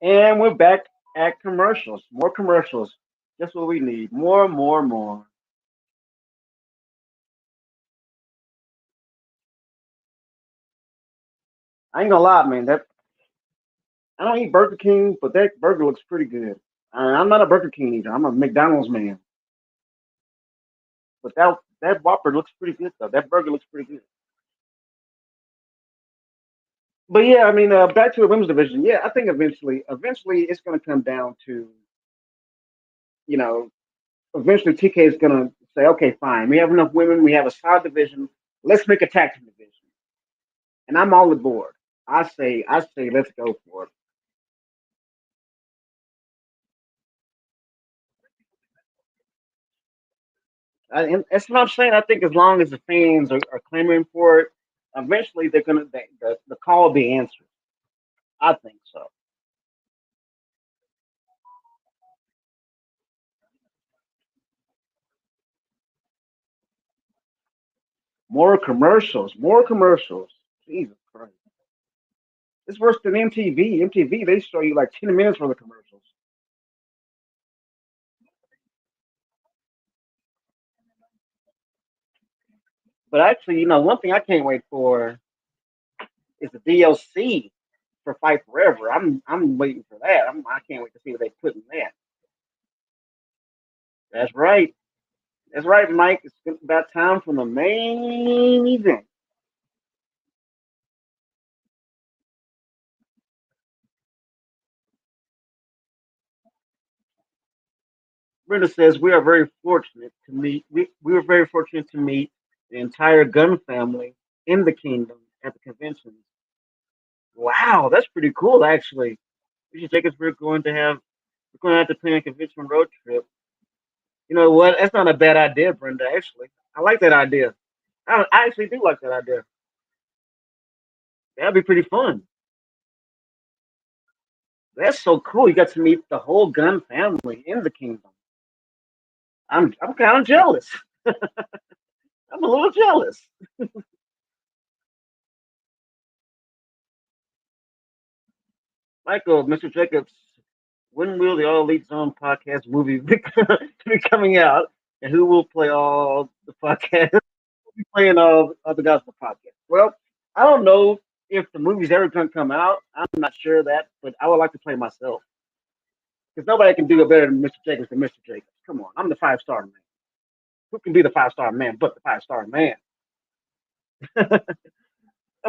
And we're back at commercials. More commercials. That's what we need. More, more, more. I ain't gonna lie, man. That I don't eat Burger King, but that burger looks pretty good. I'm not a Burger King eater. I'm a McDonald's man. But that Whopper looks pretty good though. That burger looks pretty good. But yeah, I mean, back to the women's division. Yeah, I think eventually, it's gonna come down to you know, eventually TK is gonna say, okay, fine. We have enough women. We have a solid division. Let's make a tag team division. And I'm all aboard. I say, let's go for it. And that's what I'm saying. I think as long as the fans are clamoring for it, eventually the call will be answered. I think so. More commercials, more commercials. Jesus Christ, it's worse than MTV. MTV they show you like 10 minutes for the commercials. But actually, one thing I can't wait for is the DLC for Fight Forever. I'm waiting for that. I can't wait to see what they put in that. That's right. That's right, Mike. It's about time for the main event. Brenda says we were very fortunate to meet the entire Gunn family in the kingdom at the convention. Wow, that's pretty cool actually. We should take us we're going to have to plan a convention road trip. You know what? That's not a bad idea, Brenda, actually. I like that idea. I actually do like that idea. That'd be pretty fun. That's so cool. You got to meet the whole Gunn family in the kingdom. I'm kind of jealous. I'm a little jealous. Michael, Mr. Jacobs, when will the All Elite Zone podcast movie be coming out? And who will play all the podcast? Playing all the guys on the podcast. Well, I don't know if the movie's ever going to come out. I'm not sure of that, but I would like to play myself because nobody can do it better than Mr. Jacobs than Mr. Jacobs. Come on, I'm the 5-star man. Who can be the 5-star man but the 5-star man? I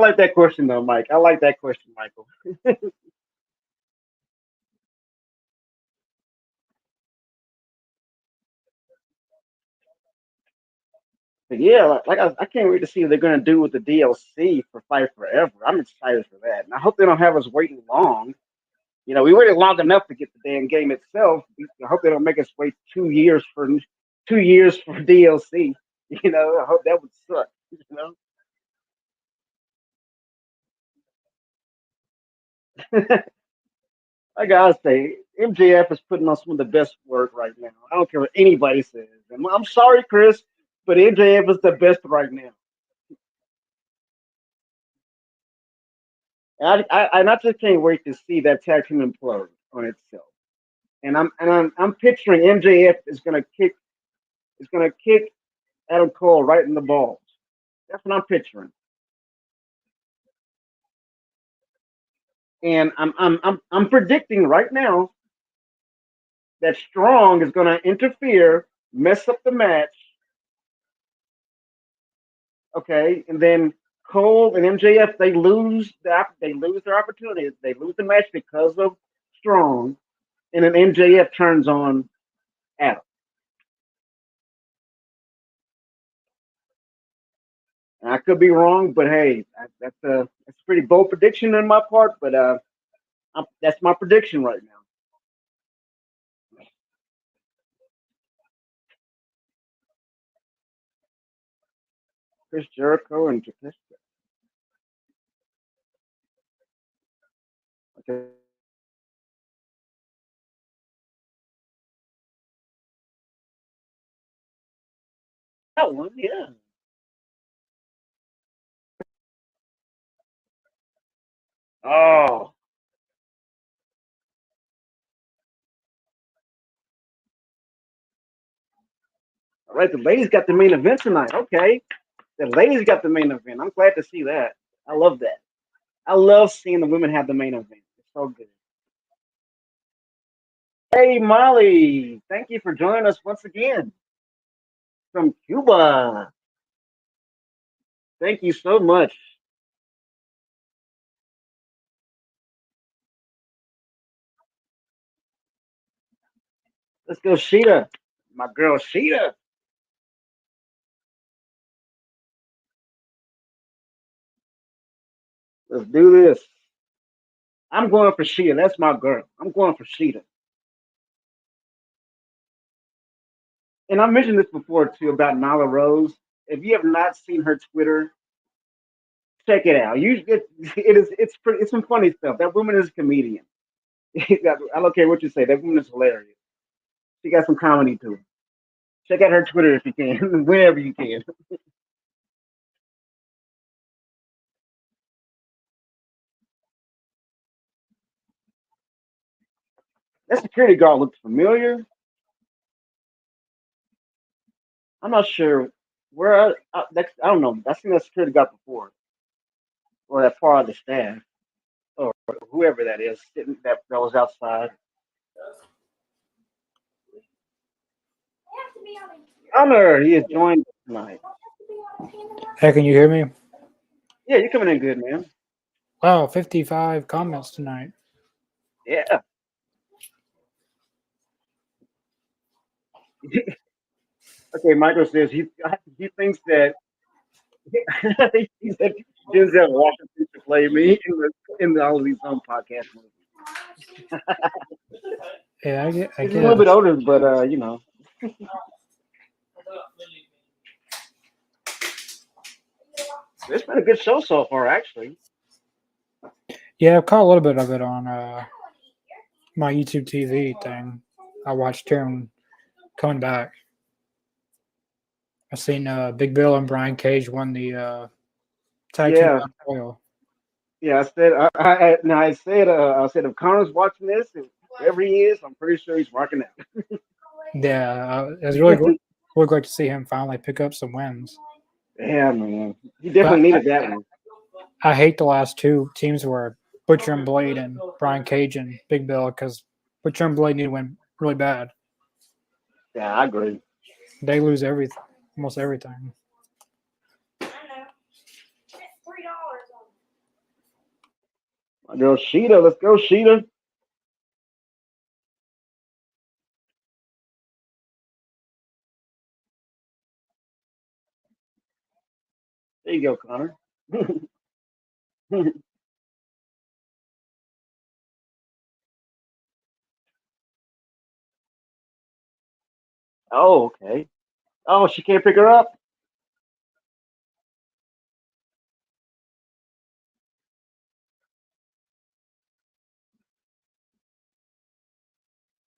like that question though, Mike. I like that question, Michael. But yeah, I can't wait to see what they're gonna do with the DLC for Fight Forever. I'm excited for that, and I hope they don't have us waiting long. We waited long enough to get the damn game itself. I hope they don't make us wait 2 years for DLC. I hope that would suck. I gotta say, MJF is putting on some of the best work right now. I don't care what anybody says. And I'm sorry, Chris, but MJF is the best right now. And I just can't wait to see that tag team implode on itself. And I'm picturing MJF is gonna kick Adam Cole right in the balls. That's what I'm picturing. And I'm predicting right now that Strong is gonna interfere, mess up the match, okay, and then Cole and MJF they lose their opportunity. They lose the match because of Strong, and then MJF turns on Adam. And I could be wrong, but hey, that's a pretty bold prediction on my part. But that's my prediction right now. Chris Jericho and Batista. Okay. That one, yeah. Oh, all right. The ladies got the main event tonight. Okay, the ladies got the main event. I'm glad to see that. I love that. I love seeing the women have the main event. It's so good. Hey, Molly, thank you for joining us once again from Cuba. Thank you so much. Let's go, Sheeta. My girl, Sheeta. Let's do this. I'm going for Sheeta. That's my girl. I'm going for Sheeta. And I mentioned this before too about Nala Rose. If you have not seen her Twitter, check it out. It's some funny stuff. That woman is a comedian. I don't care what you say. That woman is hilarious. She got some comedy to her. Check out her Twitter if you can, whenever you can. That security guard looks familiar. I'm not sure where. I don't know. I've seen that security guard before, or that part of the staff, or whoever that is sitting that was outside. Honor, he is joined tonight. Hey, can you hear me? Yeah, you're coming in good, man. Wow, 55 comments tonight. Yeah. Okay, Michael says he thinks that he said Denzel Washington should play me in all of these podcast movies. Yeah, I He's a little guess. bit older, but it's been a good show so far, actually. Yeah, I've caught a little bit of it on my YouTube TV thing. I watched him coming back. I seen Big Bill and Brian Cage won the tag team Yeah, battle royal. yeah. I said if Connor's watching this, and wherever he is, I'm pretty sure he's rocking out. Yeah, it was really great to see him finally pick up some wins. Yeah, man, he But definitely needed that one. I hate the last two teams were Butcher and Blade and Brian Cage and Big Bill because Butcher and Blade need to win really bad. Yeah, I agree. They lose everything, almost everything. My girl Sheeta, let's go, Sheeta. There you go, Connor. Oh, okay. Oh, she can't pick her up.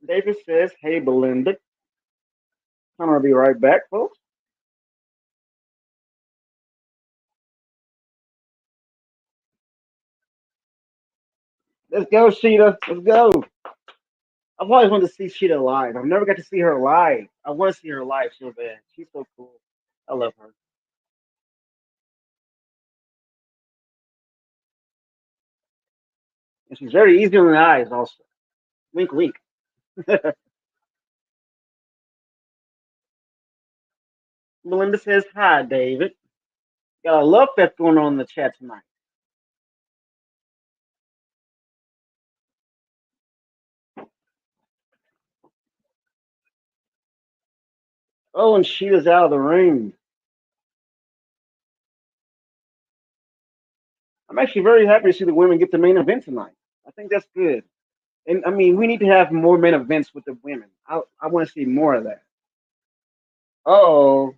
David says, "Hey, Belinda, Connor will be right back, folks. Let's go, Sheeta. Let's go." I've always wanted to see Sheeta live. I've never got to see her live. I want to see her live so bad. She's so cool. I love her. And she's very easy on the eyes, also. Wink, wink. Melinda says, "Hi, David. Got a love fest going on in the chat tonight." Oh, and Sheeta's out of the room. I'm actually very happy to see the women get the main event tonight. I think that's good. And I mean, we need to have more main events with the women. I want to see more of that. Oh,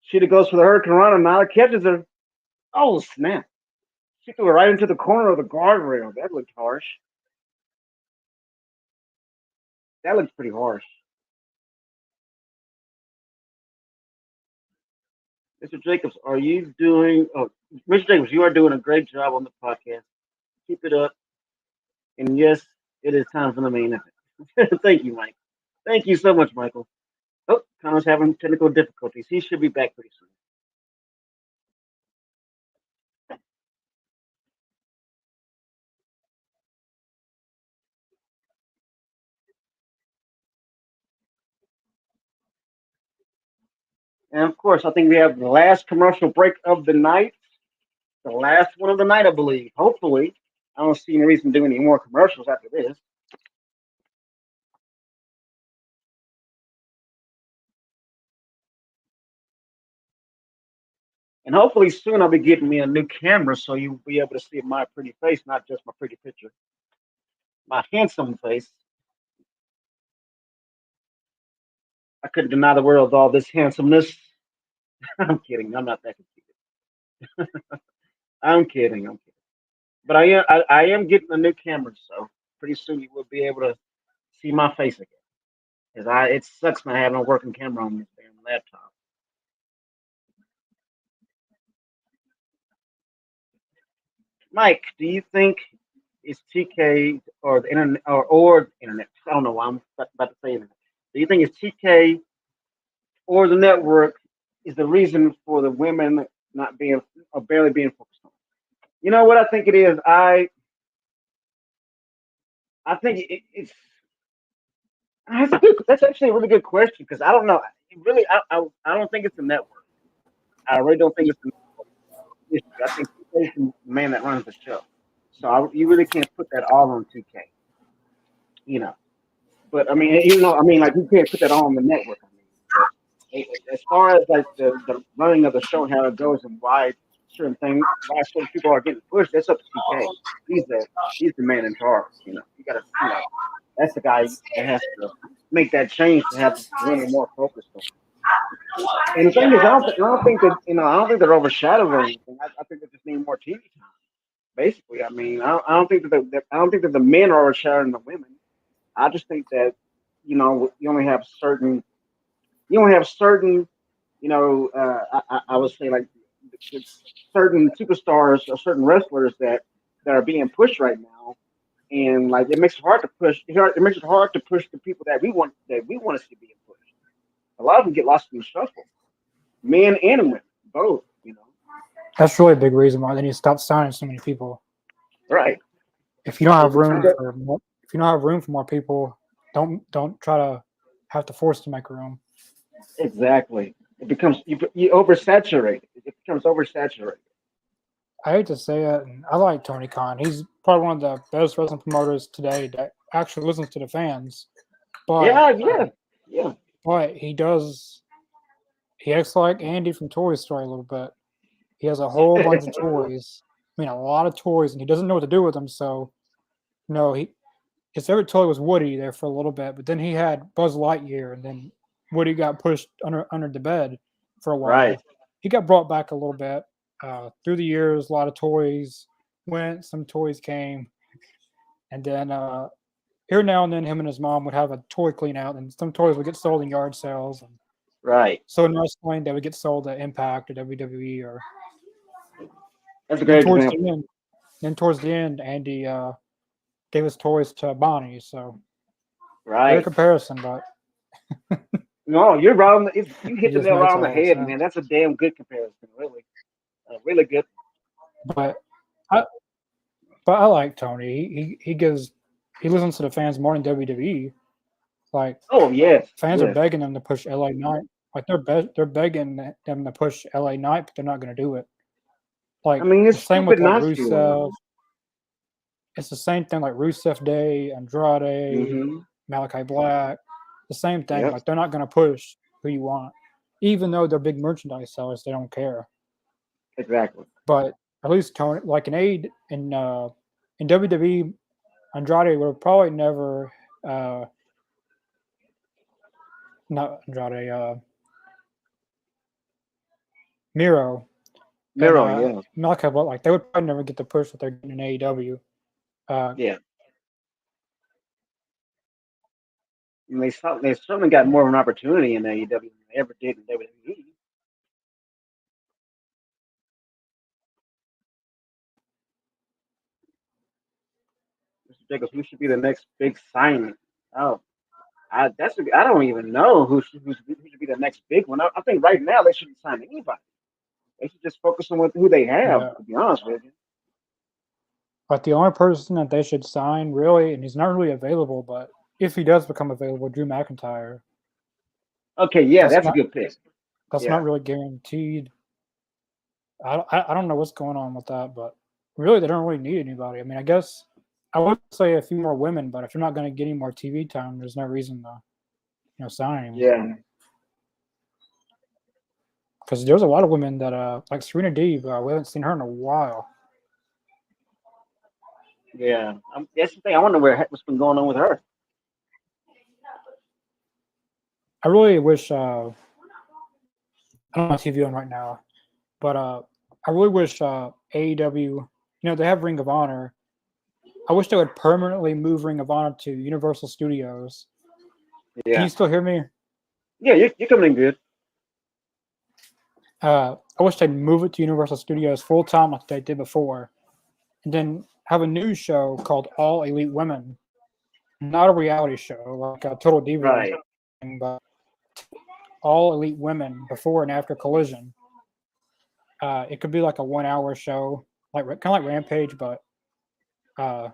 Sheeta goes for the Hurricane Rana. Now it catches her. Oh, snap. She threw it right into the corner of the guardrail. That looked harsh. That looks pretty harsh. Mr. Jacobs, are you doing? Oh, Mr. Jacobs, you are doing a great job on the podcast. Keep it up. And yes, it is time for the main event. Thank you, Mike. Thank you so much, Michael. Oh, Connor's having technical difficulties. He should be back pretty soon. And of course, I think we have the last commercial break of the night. The last one of the night, I believe. Hopefully. I don't see any reason to do any more commercials after this. And hopefully soon I'll be getting me a new camera so you'll be able to see my pretty face, not just my pretty picture. My handsome face. I couldn't deny the world all this handsomeness. I'm kidding. I'm not that conceited. I'm kidding. I'm kidding. But I am getting a new camera, so pretty soon you will be able to see my face again. Because it sucks not having a working camera on this damn laptop. Mike, do you think it's TK or the internet or internet? I don't know why I'm about to say internet. Do you think it's TK or the network is the reason for the women not being or barely being focused on? You know what I think it is? I think that's actually a really good question because I don't know. Really, I don't think it's the network. I really don't think it's the issue. I think TK is the man that runs the show. So you really can't put that all on TK. You know. But I mean, like you can't put that all on the network. I mean, but as far as like the running of the show and how it goes and why certain people are getting pushed, that's up to TK. He's the man in charge. You got to, that's the guy that has to make that change to have women more focused on. And the thing is, I don't think that I don't think they're overshadowed or anything. I think they just need more TV time. Basically, I mean, I don't think I don't think that the men are overshadowing the women. I just think that you only have certain I would say like certain superstars or certain wrestlers that are being pushed right now, and like it makes it hard to push. It makes it hard to push the people that we want to see being pushed. A lot of them get lost in the shuffle, men and women, both. That's really a big reason why they need to stop signing so many people. Right. If you don't have room for more, if you don't have room for more people, don't try to have to force to make room. Exactly. It becomes you oversaturate. It becomes oversaturated. I hate to say it, and I like Tony Khan. He's probably one of the best wrestling promoters today that actually listens to the fans. But yeah. But he acts like Andy from Toy Story a little bit. He has a whole bunch of toys. I mean, a lot of toys, and he doesn't know what to do with them. So, his favorite toy was Woody there for a little bit, but then he had Buzz Lightyear, and then Woody got pushed under the bed for a Right. while. He got brought back a little bit through the years. A lot of toys went, some toys came, and then here now and then, him and his mom would have a toy clean out, and some toys would get sold in yard sales. And Right. so in wrestling, they would get sold at Impact or WWE, or That's a then great example. towards the end, Andy gave his toys to Bonnie. So fair Right. comparison, but No, you're right. You it hit the just nail right makes on a the lot of head, man. sense. That's a damn good comparison, really. Really good. But I but I like Tony. He listens to the fans more than WWE. Like Oh, yes. fans are Yes. begging them to push LA Knight. Like they're begging them to push LA Knight, but they're not going to do it. I Like mean, the it's same with stupid like not to. Rusev. It's the same thing like Rusev Day, Andrade, Mm-hmm. Malachi Black. The same thing. Yep. Like they're not going to push who you want, even though they're big merchandise sellers. They don't care. Exactly. But at least Tony, like in WWE, Andrade would have probably never, not Andrade, Miro and Miro, yeah. Malachi Black, like they would probably never get the push that they're getting in AEW. Yeah. And they certainly got more of an opportunity in AEW than they ever did in WWE. Mr. Jacobs, who should be the next big signing? Oh, I don't even know who should be the next big one. I think right now they shouldn't sign anybody. They should just focus on who they have. Yeah, To be honest with you. but the only person that they should sign really, and he's not really available, but if he does become available, Drew McIntyre. Okay, yeah, That's that's a not good pick. that's Yeah, not really guaranteed. I don't know what's going on with that, but really they don't really need anybody. I mean, I guess I would say a few more women, but if you're not going to get any more TV time, there's no reason to sign anyone. yeah, Because there's a lot of women that like Serena Deeb, we haven't seen her in a while. yeah. That's the thing. I wonder what's been going on with her. I really wish I don't have TV on right now, but I really wish AEW. They have Ring of Honor. I wish they would permanently move Ring of Honor to Universal Studios. Can you Yeah, still hear me? yeah. You're coming in good. I wish they'd move it to Universal Studios full time like they did before, and then have a news show called All Elite Women. Not a reality show like a Total Divas or Right. anything, but All Elite Women before and after Collision. It could be like a 1 hour show, like kind of like Rampage, but uh,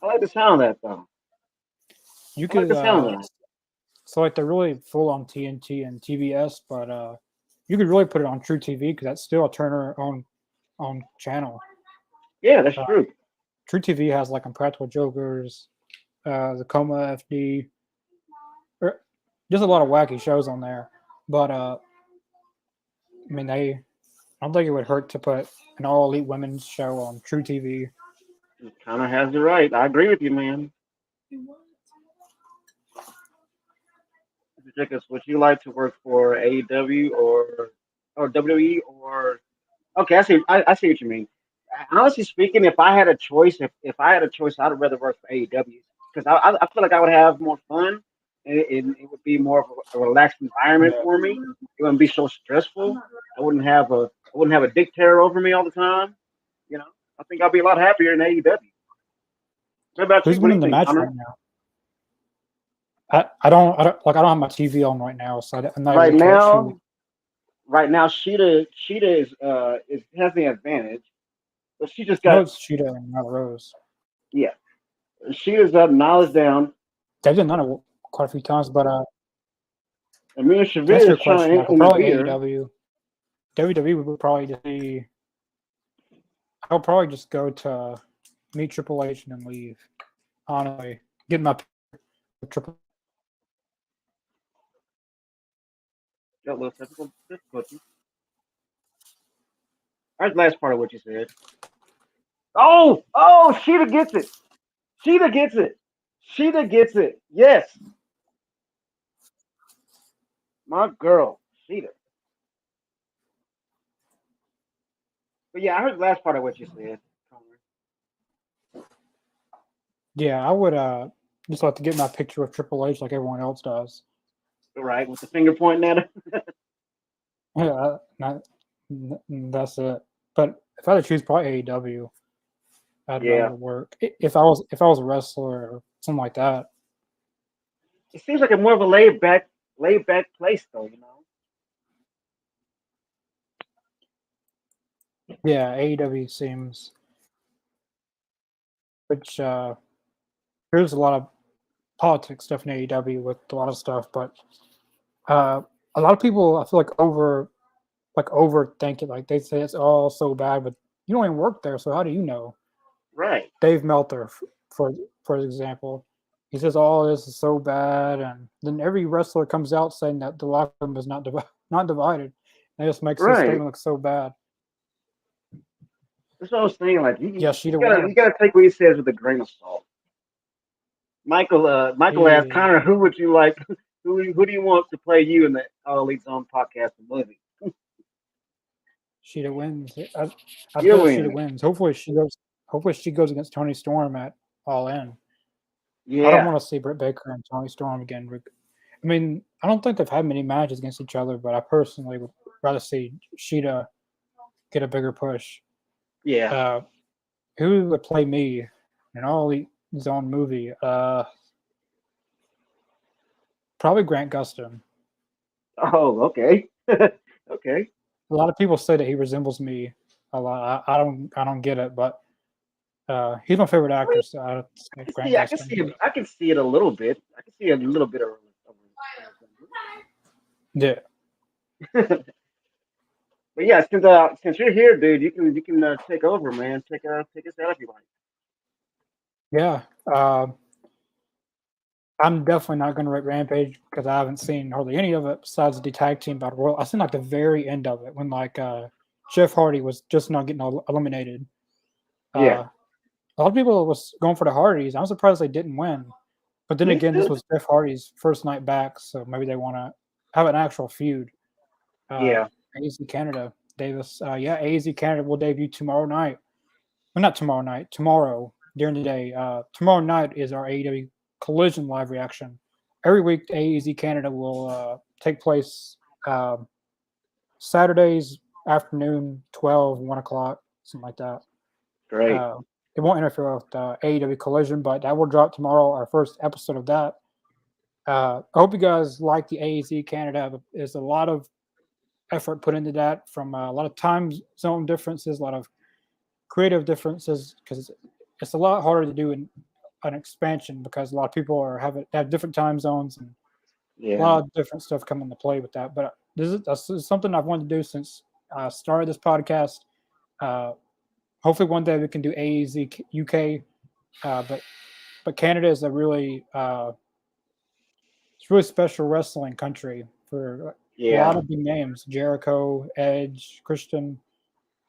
I like the sound of that though. you I like could the sound of that. so like they're really full on TNT and TBS, but you could really put it on True TV because that's still a Turner own channel. Yeah, that's Uh, true. True TV has like Impractical Jokers, the Coma FD, just a lot of wacky shows on there. But I mean, I don't think it would hurt to put an all elite women's show on True TV. It kind of has the right. I agree with you, man. Mr. Jacobs, would you like to work for AEW or WWE or? Okay, I see what you mean. Honestly speaking, if I had a choice, if I had a choice, I'd rather work for AEW because I feel like I would have more fun and it would be more of a relaxed environment Yeah. for me. It wouldn't be so stressful. I wouldn't have a dictator over me all the time. You know, I think I'd be a lot happier in AEW. What about Who's you? What do winning you the think, match Connor? right now? I don't have my TV on right now, so I'm not able Right to catch who. now, right now, Sheeta is has the advantage, but she just I know got it's Sheeta and not Rose. yeah. Sheeta's up, knowledge down, They've done that quite a few times, but and Mia to answer Shavir your is trying question, I to could probably interfere. AEW. WWE would probably just be. I'll probably just go to meet Triple H and then leave. Honestly, get my Triple. Got a little technical difficulty. That's the last part of what you said. Oh, Sheeta gets it. Sheeta gets it. Sheeta gets it. Yes, my girl, Sheeta. But yeah, I heard the last part of what you said. Yeah, I would just like to get my picture with Triple H like everyone else does. Right, with the finger pointing at her. Yeah, that's it. But if I had to choose, probably AEW. I'd Yeah, rather work if I was a wrestler or something like that. it seems like a more of a laid back place though. You know. Yeah, AEW seems, which there's a lot of politics stuff in AEW with a lot of stuff, but a lot of people I feel like overthink it. Like they say it's all so bad, but you don't even work there, so how do you know? Right. Dave Meltzer, for for example, he says all this is so bad, and then every wrestler comes out saying that the locker room is not divided. And it just makes his Right. statement look so bad. That's what I was saying. Like Yeah, you Sheeta gotta you wins. gotta take what he says with a grain of salt. Michael asked He Connor, who would you like? Who do you want to play you in the All Elite Zone podcast and movie? Sheeta wins. I You bet Sheeta win. wins. Hopefully she goes. Hopefully she goes against Tony Storm at All In. I don't Yeah. want to see Britt Baker and Tony Storm again. I mean, I don't think they've had many matches against each other, but I personally would rather see Sheeta get a bigger push. Yeah. Uh, who would play me in All Elite Zone movie? Probably Grant Gustin. Oh, okay. Okay. A lot of people say that he resembles me a lot. I don't get it, but he's my favorite I mean, actor, so I say Grant I can Gustin. see it. I can see it a little bit. I can see a little bit of Yeah, but yeah, since you're here, dude, you can take over, man. Take us out if you like. yeah. I'm definitely not going to rate Rampage because I haven't seen hardly any of it besides the tag team battle royal. I seen like the very end of it when like Jeff Hardy was just not getting eliminated. Yeah. A lot of people was going for the Hardys. I'm surprised they didn't win. But then Me again, this too. was Jeff Hardy's first night back, so maybe they want to have an actual feud. Uh, Yeah. AZ Canada, Davis. Yeah, AZ Canada will debut tomorrow night. Well, not tomorrow night. Tomorrow during the day. Tomorrow night is our AEW Collision live reaction. Every week, AEZ Canada will take place Saturdays afternoon, 12, 1 o'clock, something like that. Great. Uh, it won't interfere with AEW Collision, but that will drop tomorrow, our first episode of that. I hope you guys like the AEZ Canada. There's a lot of effort put into that from a lot of time zone differences, a lot of creative differences, because it's a lot harder to do in an expansion because a lot of people have different time zones and a Yeah. lot of different stuff come into play with that. But this is something I've wanted to do since I started this podcast. Uh, Hopefully, one day we can do AEZ UK, but Canada is a really it's really special wrestling country for a lot Yeah. of big names: Jericho, Edge, Christian,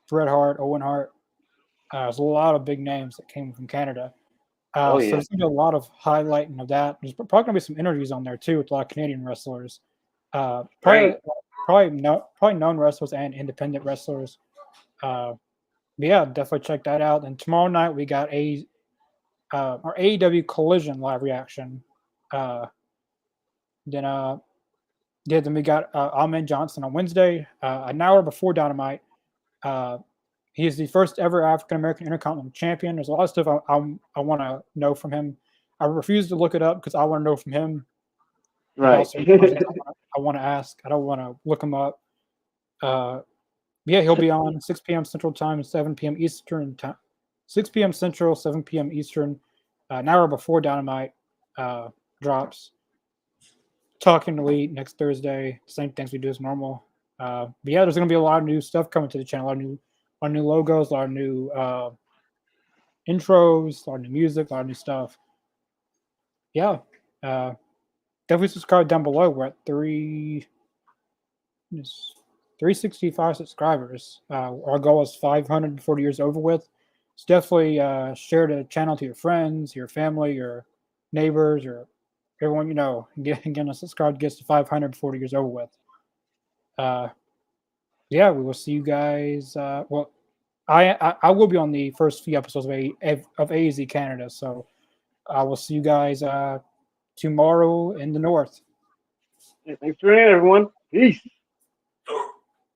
Bret Hart, Owen Hart. There's a lot of big names that came from Canada. Oh So yeah. there's going to be a lot of highlighting of that. There's probably going to be some interviews on there too with a lot of Canadian wrestlers. Uh, probably, Great. probably known wrestlers and independent wrestlers. But yeah, definitely check that out. And tomorrow night we got our AEW Collision live reaction. Uh, then then we got Ahmed Johnson on Wednesday, an hour before Dynamite. Uh, he is the first ever African American Intercontinental Champion. There's a lot of stuff I want to know from him. I refuse to look it up because I want to know from him about Right. certain questions I want to ask. I don't want to look him up. Uh, yeah, he'll be on 6 p.m. Central Time, 7 p.m. Eastern Time. 6 p.m. Central, 7 p.m. Eastern. An hour before Dynamite drops. Talking Elite next Thursday. Same things we do as normal. But yeah, there's going to be a lot of new stuff coming to the channel. A lot of new logos, a lot of new intros, a lot of new music, a lot of new stuff. Yeah. Definitely subscribe down below. We're at It's 365 subscribers. Our goal is 500 before the year's over with. So definitely share the channel to your friends, your family, your neighbors, or everyone you know. Getting a subscribe gets to 500 before the year's over with. Yeah, we will see you guys. Well, I will be on the first few episodes of AZ Canada, so I will see you guys tomorrow in the north. Thanks for tuning in, everyone. Peace.